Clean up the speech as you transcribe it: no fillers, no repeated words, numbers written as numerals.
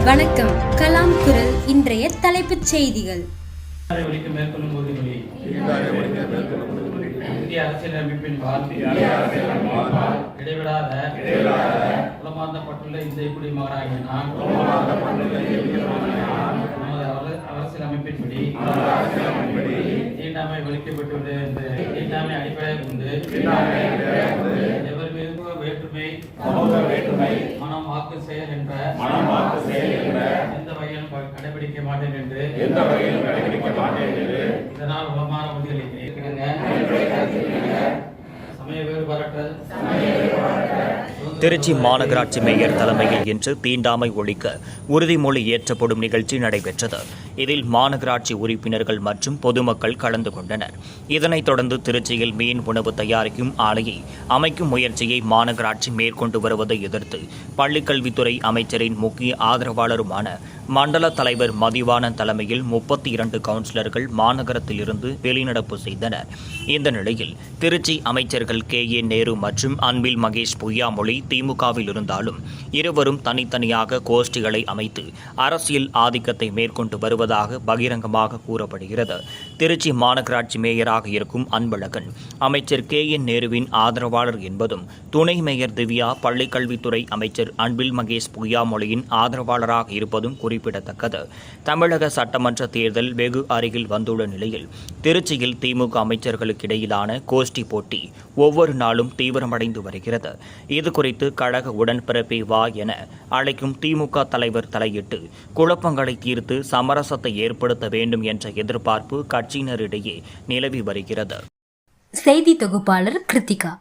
வணக்கம். கலாம் குரல் இன்றைய தலைப்புச் செய்திகள். இந்திய அரசியலமைப்பின் இடைவிடாத குலமாந்தப்பட்டுள்ள இந்திய குடிமகனாகிய நான் நமது அரசியலமைப்பின்படி தீண்டாமை ஒழிக்கப்பட்டுள்ளது என்று தீண்டாமை அடிப்படையாக கொண்டு எவர் மீது வேற்றுமை மனம் வாக்கு செயல் என்ற எந்த வகையிலும் கடைபிடிக்க மாட்டேன் என்று இதனால் உளமான உறுதியளிக்கிறேன். சமய வேறுபாடற்ற திருச்சி மாநகராட்சி மேயர் தலைமையில் இன்று தீண்டாமை ஒழிக்க உறுதிமொழி ஏற்றப்படும் நிகழ்ச்சி நடைபெற்றது. இதில் மாநகராட்சி உறுப்பினர்கள் மற்றும் பொதுமக்கள் கலந்து கொண்டனர். இதனைத் தொடர்ந்து திருச்சியில் மீன் உணவு தயாரிக்கும் ஆலையை அமைக்கும் முயற்சியை மாநகராட்சி மேற்கொண்டு வருவதை எதிர்த்து பள்ளிக்கல்வித்துறை அமைச்சரின் முக்கிய ஆதரவாளருமான மண்டல தலைவர் மதிவாணன் தலைமையில் 32 கவுன்சிலர்கள் மாநகரத்திலிருந்து வெளிநடப்பு செய்தனர். இந்த நிலையில் திருச்சி அமைச்சர்கள் KA நேரு மற்றும் அன்பில் மகேஷ் பொய்யாமொழி திமுகவில் இருந்தாலும் இருவரும் தனித்தனியாக கோஷ்டிகளை அமைத்து அரசியல் ஆதிக்கத்தை மேற்கொண்டு வருவதாக பகிரங்கமாக கூறப்படுகிறது. திருச்சி மாநகராட்சி மேயராக இருக்கும் அன்பழகன் அமைச்சர் KA நேருவின் ஆதரவாளர் என்பதும், துணை மேயர் திவ்யா பள்ளிக்கல்வித்துறை அமைச்சர் அன்பில் மகேஷ் பொய்யாமொழியின் ஆதரவாளராக இருப்பதும் குறிப்பிடத்தக்கது. தமிழக சட்டமன்ற தேர்தல் வெகு அருகில் வந்துள்ள நிலையில் திருச்சியில் திமுக அமைச்சர்களுக்கிடையிலான கோஷ்டி போட்டி ஒவ்வொரு நாளும் தீவிரமடைந்து வருகிறது. இதுகுறித்து கழக உடன்பிறப்பே வா என அழைக்கும் திமுக தலைவர் தலையிட்டு குழப்பங்களை தீர்த்து சமரசத்தை ஏற்படுத்த வேண்டும் என்ற எதிர்பார்ப்பு கட்சியினரிடையே நிலவி வருகிறது. செய்தி தொகுப்பாளர் கிருத்திகா.